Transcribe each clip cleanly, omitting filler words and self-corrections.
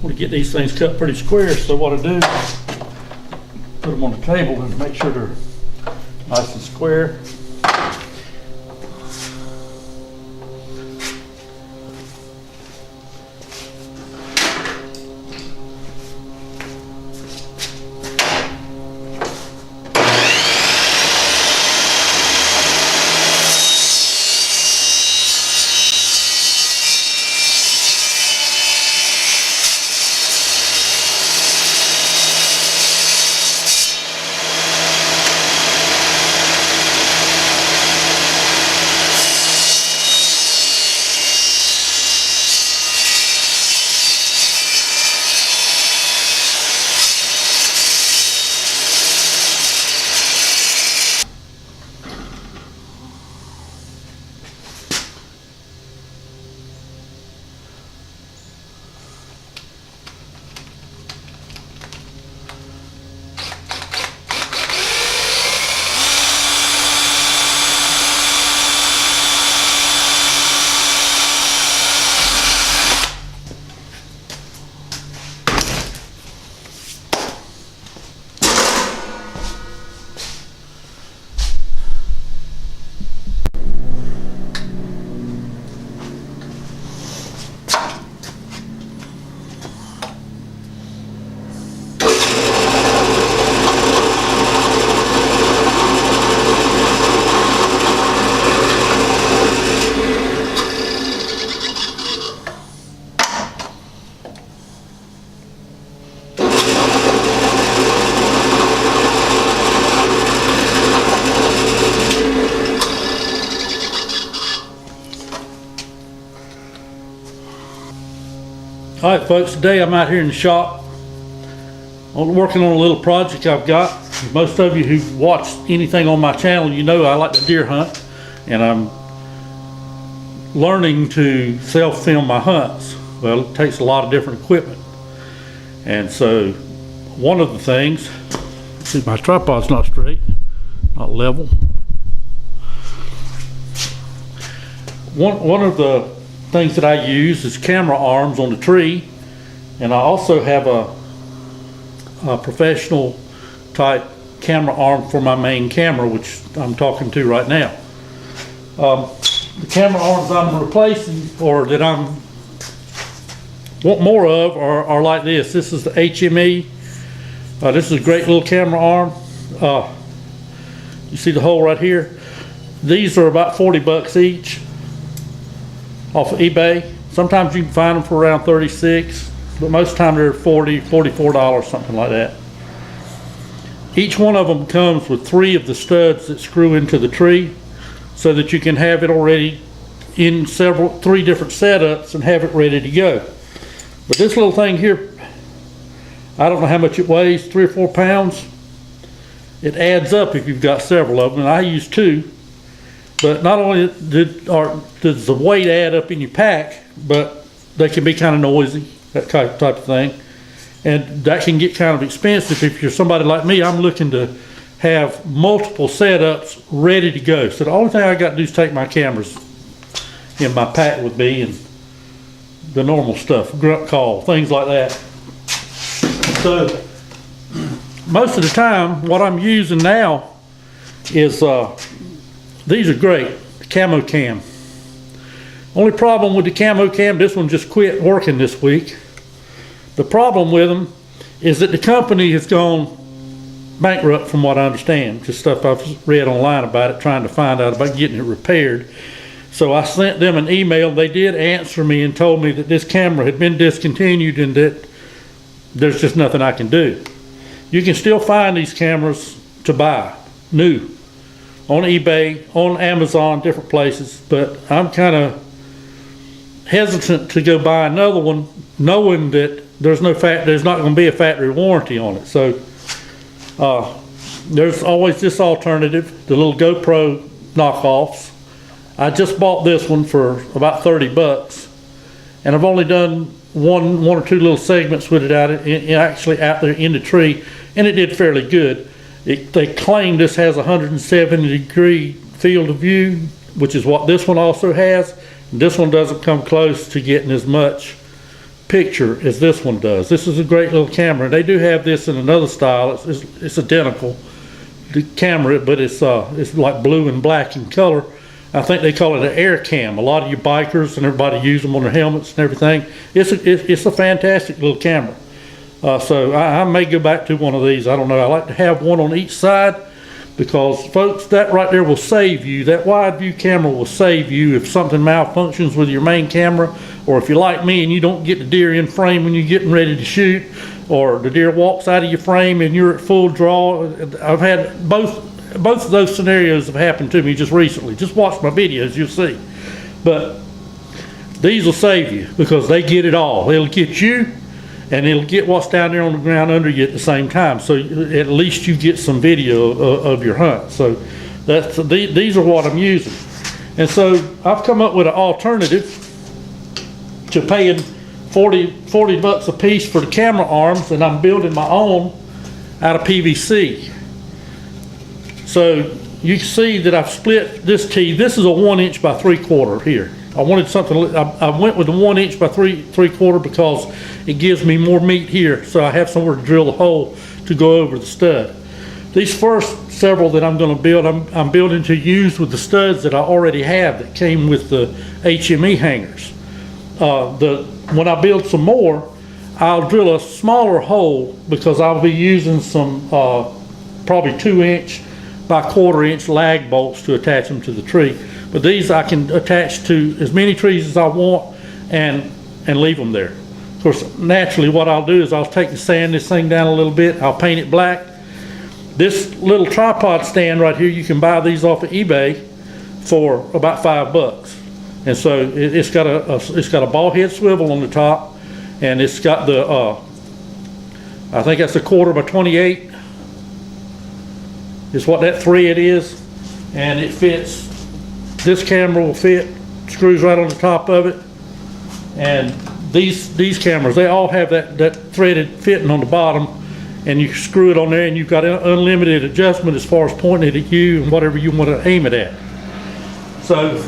want to get these things cut pretty square, so what I do, put them on the table and make sure they're nice and square. All right, folks, today I'm out here in the shop working on a little project I've got. Most of you who've watched anything on my channel, you know I like to deer hunt, and I'm learning to self-film my hunts. Well, it takes a lot of different equipment. And so one of the things, see, my tripod's not straight, not level. One of the things that I use is camera arms on the tree, and I also have a professional type camera arm for my main camera, which I'm talking to right now. The camera arms I'm replacing, or that I'm want more of, are like this. This is the HME. This is a great little camera arm. You see the hole right here? These are about 40 bucks each off of eBay. Sometimes you can find them for around 36, but most of the time they're $40, $44, something like that. Each one of them comes with 3 of the studs that screw into the tree, so that you can have it already in 3 different setups and have it ready to go. But this little thing here, I don't know how much it weighs, 3 or 4 pounds. It adds up if you've got several of them, and I use 2. But not only does the weight add up in your pack, but they can be kind of noisy, that type of thing. And that can get kind of expensive. If you're somebody like me, I'm looking to have multiple setups ready to go. So the only thing I got to do is take my cameras in my pack with me and the normal stuff, grunt call, things like that. So most of the time, what I'm using now is these are great, Camo Cam. Only problem with the Camo Cam, this one just quit working this week. The problem with them is that the company has gone bankrupt, from what I understand. Just stuff I've read online about it, trying to find out about getting it repaired. So I sent them an email. They did answer me and told me that this camera had been discontinued and that there's just nothing I can do. You can still find these cameras to buy, new, on eBay, on Amazon, different places, but I'm kind of hesitant to go buy another one, knowing that there's not going to be a factory warranty on it. So there's always this alternative, the little GoPro knockoffs. I just bought this one for about 30 bucks, and I've only done one or two little segments with it actually out there in the tree, and it did fairly good. They claim this has a 170-degree field of view, which is what this one also has. This one doesn't come close to getting as much picture as this one does. This is a great little camera. They do have this in another style. It's identical to camera, but it's like blue and black in color. I think they call it an air cam. A lot of you bikers and everybody use them on their helmets and everything. It's a fantastic little camera. So I may go back to one of these. I don't know. I like to have one on each side because, folks, that right there will save you. That wide view camera will save you if something malfunctions with your main camera, or if you're like me and you don't get the deer in frame when you're getting ready to shoot, or the deer walks out of your frame and you're at full draw. I've had both of those scenarios have happened to me just recently. Just watch my videos, you'll see. But these will save you because they get it all. It'll get you, and it'll get what's down there on the ground under you at the same time. So at least you get some video of your hunt. So these are what I'm using. And so I've come up with an alternative to paying 40 bucks a piece for the camera arms, and I'm building my own out of PVC. So you can see that I've split this tee. This is a 1" by 3/4 here. I wanted something, I went with the 1" by 3/4 because it gives me more meat here, so I have somewhere to drill the hole to go over the stud. These first several that I'm going to build, I'm building to use with the studs that I already have that came with the HME hangers. When I build some more, I'll drill a smaller hole because I'll be using some probably 2" by 1/4" lag bolts to attach them to the tree. But these I can attach to as many trees as I want and leave them there. Of course, naturally what I'll do is I'll take and sand this thing down a little bit. I'll paint it black. This little tripod stand right here, you can buy these off of eBay for about $5. And so it's got a ball head swivel on the top, and it's got the I think that's a 1/4 by 28 is what that thread is, and it fits. This camera will fit, screws right on the top of it, and these cameras, they all have that threaded fitting on the bottom, and you screw it on there, and you've got unlimited adjustment as far as pointing it at you and whatever you want to aim it at. So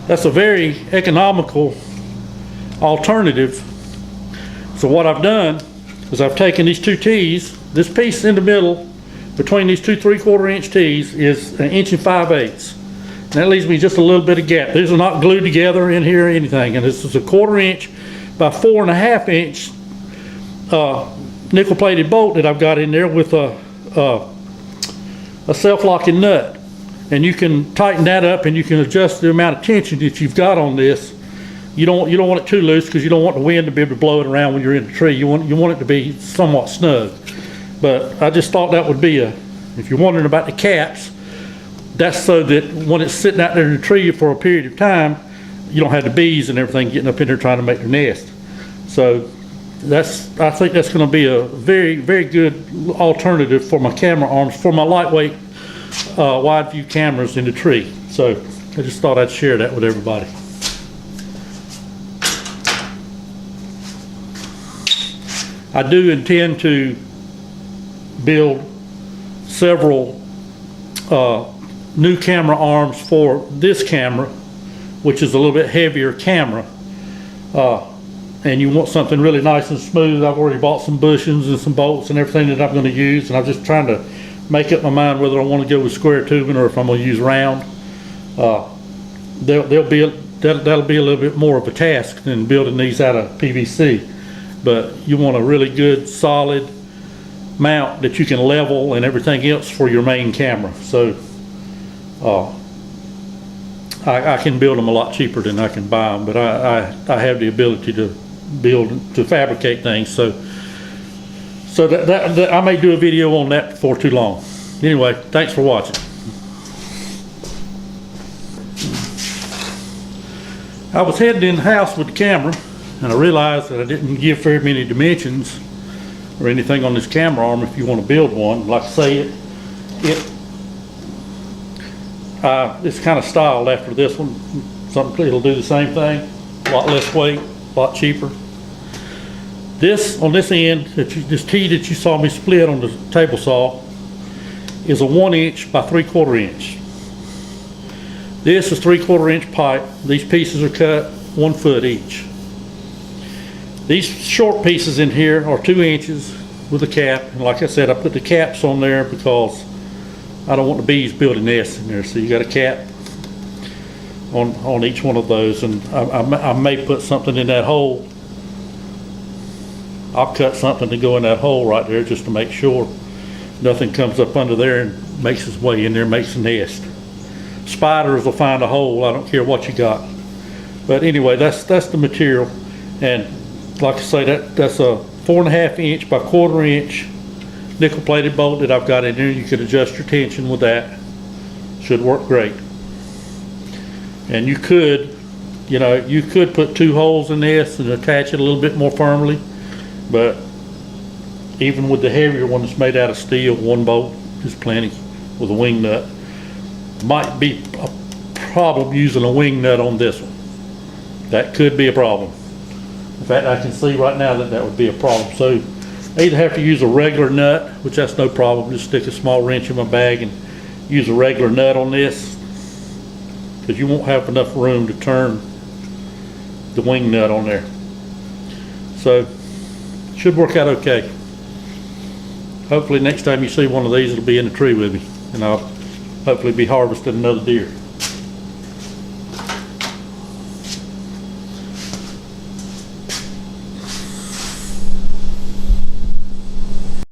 that's a very economical alternative. So what I've done is I've taken these two tees. This piece in the middle between these two 3/4" tees is 1 5/8". And that leaves me just a little bit of gap. These are not glued together in here or anything. And this is a 1/4" by 4.5" nickel plated bolt that I've got in there with a self-locking nut. And you can tighten that up, and you can adjust the amount of tension that you've got on this. You don't want it too loose because you don't want the wind to be able to blow it around when you're in the tree. You want it to be somewhat snug. But I just thought that would be if you're wondering about the caps, that's so that when it's sitting out there in the tree for a period of time, you don't have the bees and everything getting up in there trying to make their nest. So I think that's going to be a very, very good alternative for my camera arms, for my lightweight wide view cameras in the tree. So I just thought I'd share that with everybody. I do intend to build several new camera arms for this camera, which is a little bit heavier camera, and you want something really nice and smooth. I've already bought some bushings and some bolts and everything that I'm going to use, and I'm just trying to make up my mind whether I want to go with square tubing or if I'm going to use round. That'll be a little bit more of a task than building these out of PVC, but you want a really good solid mount that you can level and everything else for your main camera. So I can build them a lot cheaper than I can buy them, but I have the ability to fabricate things. So that I may do a video on that before too long. Anyway, thanks for watching. I was heading in the house with the camera, and I realized that I didn't give very many dimensions or anything on this camera arm if you want to build one. Like I say, it's kind of styled after this one. Something it'll do the same thing, a lot less weight, a lot cheaper. This on this end, this tee that you saw me split on the table saw, is a 1" by 3/4". This is 3/4" pipe. These pieces are cut 1 foot each. These short pieces in here are 2 inches with a cap, and like I said, I put the caps on there because I don't want the bees building nests in there. So you got a cap on each one of those, and I may put something in that hole. I'll cut something to go in that hole right there just to make sure nothing comes up under there and makes its way in there, makes a nest. Spiders will find a hole, I don't care what you got. But anyway, that's the material, and like I say, that's a 4.5 inch by 1/4 inch nickel plated bolt that I've got in there. You could adjust your tension with that. Should work great. And you could, you could put 2 holes in this and attach it a little bit more firmly, but even with the heavier one that's made out of steel, 1 bolt is plenty with a wing nut. Might be a problem using a wing nut on this one. That could be a problem. In fact, I can see right now that would be a problem. So I either have to use a regular nut, which that's no problem, just stick a small wrench in my bag and use a regular nut on this, because you won't have enough room to turn the wing nut on there. So should work out okay. Hopefully next time you see one of these, it'll be in the tree with me, and I'll hopefully be harvesting another deer.